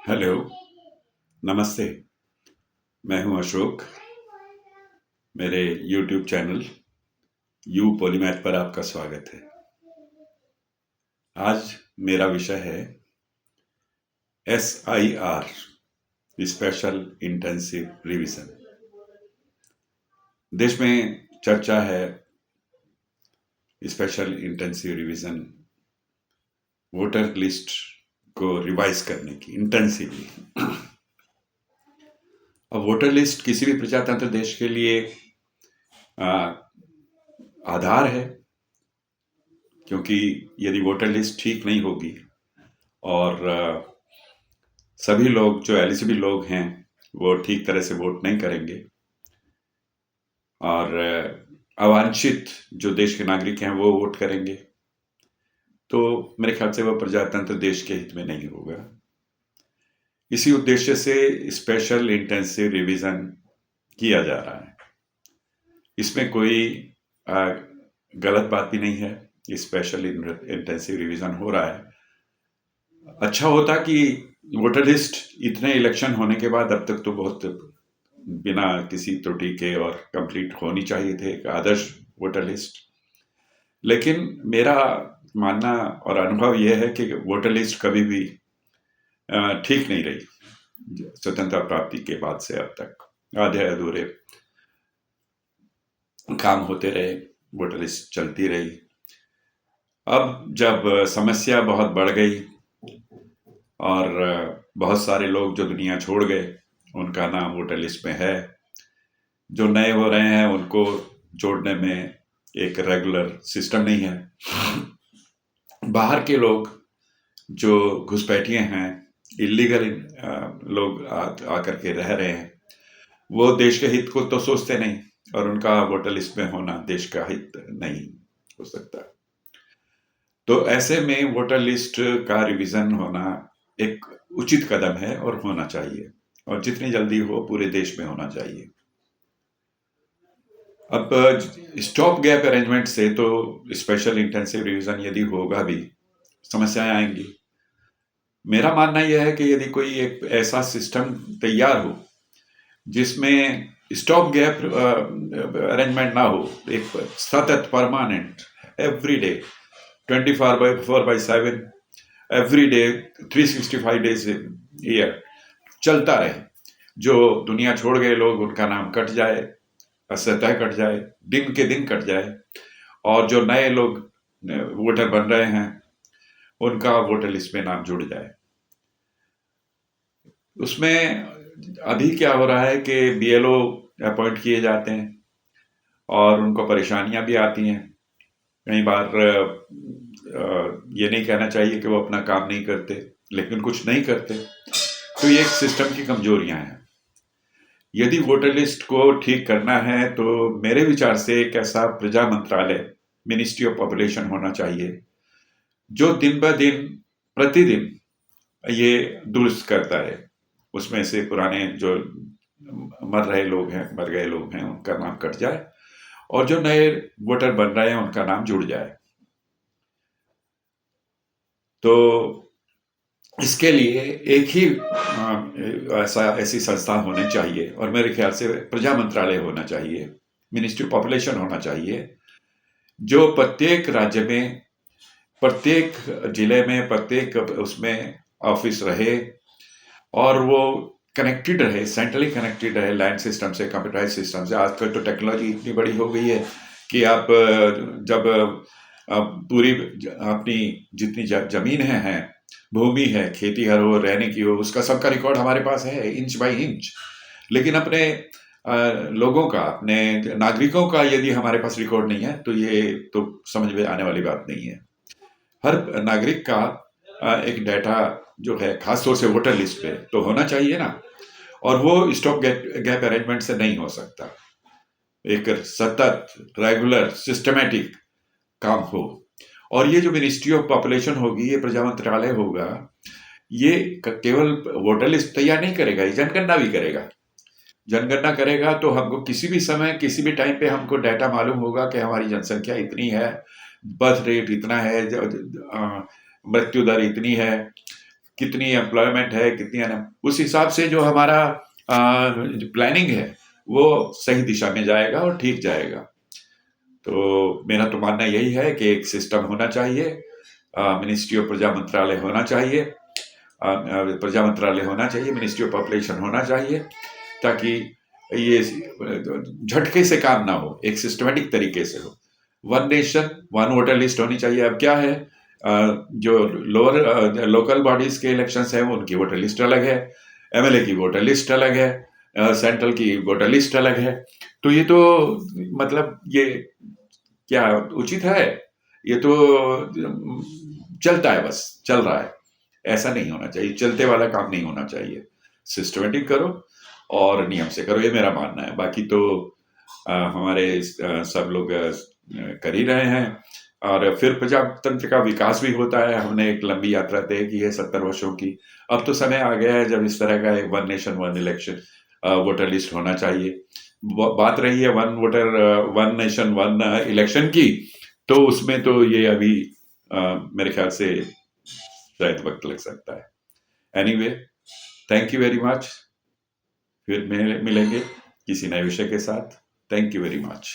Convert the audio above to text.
Hello, नमस्ते। मैं हूं अशोक। मेरे यूट्यूब चैनल यू पॉलीमैथ पर आपका स्वागत है। आज मेरा विषय है SIR, स्पेशल इंटेंसिव रिवीजन। देश में चर्चा है special intensive revision, voter list को रिवाइज करने की इंटेंसिवली। अब वोटर लिस्ट किसी भी प्रजातंत्र देश के लिए आ, आधार है, क्योंकि यदि वोटर लिस्ट ठीक नहीं होगी और सभी लोग जो एलिजिबल लोग हैं वो ठीक तरह से वोट नहीं करेंगे और अवांछित जो देश के नागरिक हैं वो वोट करेंगे, तो मेरे ख्याल से वह प्रजातंत्र देश के हित में नहीं होगा। इसी उद्देश्य से स्पेशल इंटेंसिव रिवीजन किया जा रहा है। इसमें कोई गलत बात भी नहीं है। स्पेशल इंटेंसिव रिवीजन हो रहा है। अच्छा होता कि वोटर लिस्ट इतने इलेक्शन होने के बाद अब तक तो बहुत बिना किसी त्रुटि के और कंप्लीट होनी चाहिए थे एक आदर्श वोटर लिस्ट। लेकिन मेरा मानना और अनुभव यह है कि वोटर लिस्ट कभी भी ठीक नहीं रही। स्वतंत्रता प्राप्ति के बाद से अब तक आधे अधूरे काम होते रहे, वोटर लिस्ट चलती रही। अब जब समस्या बहुत बढ़ गई और बहुत सारे लोग जो दुनिया छोड़ गए उनका नाम वोटर लिस्ट में है, जो नए हो रहे हैं उनको जोड़ने में एक रेगुलर सिस्टम नहीं है। बाहर के लोग जो घुसपैठिए हैं, इलीगल लोग आकर के रह रहे हैं, वो देश के हित को तो सोचते नहीं और उनका वोटर लिस्ट में होना देश का हित नहीं हो सकता। तो ऐसे में वोटर लिस्ट का रिवीजन होना एक उचित कदम है और होना चाहिए, और जितनी जल्दी हो पूरे देश में होना चाहिए। अब स्टॉप गैप अरेंजमेंट से तो स्पेशल इंटेंसिव रिवीजन यदि होगा भी समस्याएं आएंगी। मेरा मानना यह है कि यदि कोई एक ऐसा सिस्टम तैयार हो जिसमें स्टॉप गैप अरेंजमेंट ना हो, एक सतत permanent every day 24/7 every day 365 days year चलता रहे। जो दुनिया छोड़ गए लोग उनका नाम कट जाए, सतह कट जाए, दिन के दिन कट जाए, और जो नए लोग वोटर बन रहे हैं उनका वोटर लिस्ट में नाम जुड़ जाए। उसमें अभी क्या हो रहा है कि BLO अपॉइंट किए जाते हैं और उनको परेशानियां भी आती हैं। कई बार ये नहीं कहना चाहिए कि वो अपना काम नहीं करते, लेकिन कुछ नहीं करते, तो ये एक सिस्टम की कमजोरियां हैं। यदि वोटर लिस्ट को ठीक करना है तो मेरे विचार से एक ऐसा प्रजा मंत्रालय, मिनिस्ट्री ऑफ पॉपुलेशन होना चाहिए जो दिन ब दिन प्रतिदिन ये दुरुस्त करता है। उसमें से पुराने जो मर रहे लोग हैं, मर गए लोग हैं, उनका नाम कट जाए और जो नए वोटर बन रहे हैं उनका नाम जुड़ जाए। तो इसके लिए एक ही ऐसी संस्था होनी चाहिए, और मेरे ख्याल से प्रजा मंत्रालय होना चाहिए, मिनिस्ट्री ऑफ पॉपुलेशन होना चाहिए, जो प्रत्येक राज्य में, प्रत्येक जिले में, प्रत्येक उसमें ऑफिस रहे और वो कनेक्टेड रहे, सेंट्रली कनेक्टेड रहे लैंड सिस्टम से, कंप्यूटराइज सिस्टम से। आजकल तो टेक्नोलॉजी इतनी बड़ी हो गई है कि आप जब पूरी अपनी जितनी जमीन है, भूमि है, खेती हर हो, रहने की हो, उसका सबका रिकॉर्ड हमारे पास है, इंच बाय इंच। लेकिन अपने लोगों का, अपने नागरिकों का यदि हमारे पास रिकॉर्ड नहीं है तो ये तो समझ में आने वाली बात नहीं है। हर नागरिक का एक डाटा जो है, खासतौर से वोटर लिस्ट पे तो होना चाहिए ना, और वो स्टॉप गैप अरेंजमेंट से नहीं हो सकता। एक सतत, रेगुलर, सिस्टमेटिक काम हो। और ये जो मिनिस्ट्री ऑफ पॉपुलेशन होगी, ये प्रजा मंत्रालय होगा, ये केवल वोटर लिस्ट तैयार नहीं करेगा, ये जनगणना भी करेगा। जनगणना करेगा तो हमको किसी भी समय, किसी भी टाइम पे हमको डाटा मालूम होगा कि हमारी जनसंख्या इतनी है, बर्थ रेट इतना है, मृत्यु दर इतनी है, कितनी एम्प्लॉयमेंट है, कितनी उस हिसाब से जो हमारा जो प्लानिंग है वो सही दिशा में जाएगा और ठीक जाएगा। तो मेरा तो मानना यही है कि एक सिस्टम होना चाहिए, मिनिस्ट्री ऑफ प्रजा मंत्रालय होना चाहिए, प्रजा मंत्रालय होना चाहिए, मिनिस्ट्री ऑफ पॉपुलेशन होना चाहिए, ताकि ये झटके से काम ना हो, एक सिस्टमेटिक तरीके से हो। One nation one voter list होनी चाहिए। अब क्या है, जो लोअर लोकल बॉडीज के इलेक्शंस हैं उनकी वोटर लिस्ट अलग है, एमएलए की वोटर लिस्ट अलग है, सेंट्रल की वोटर लिस्ट अलग है। तो ये तो मतलब ये क्या उचित है? ये तो चलता है, बस चल रहा है। ऐसा नहीं होना चाहिए, चलते वाला काम नहीं होना चाहिए। सिस्टमेटिक करो और नियम से करो, ये मेरा मानना है। बाकी तो हमारे सब लोग कर ही रहे हैं, और फिर प्रजातंत्र का विकास भी होता है। हमने एक लंबी यात्रा तय की है 70 वर्षों की। अब तो समय आ गया है जब इस तरह का एक one nation one election voter list होना चाहिए। बात रही है वन नेशन वन इलेक्शन की, तो उसमें तो ये अभी मेरे ख्याल से शायद वक्त लग सकता है। Anyway, thank you very much. फिर मिलेंगे किसी नए विषय के साथ। Thank you very much.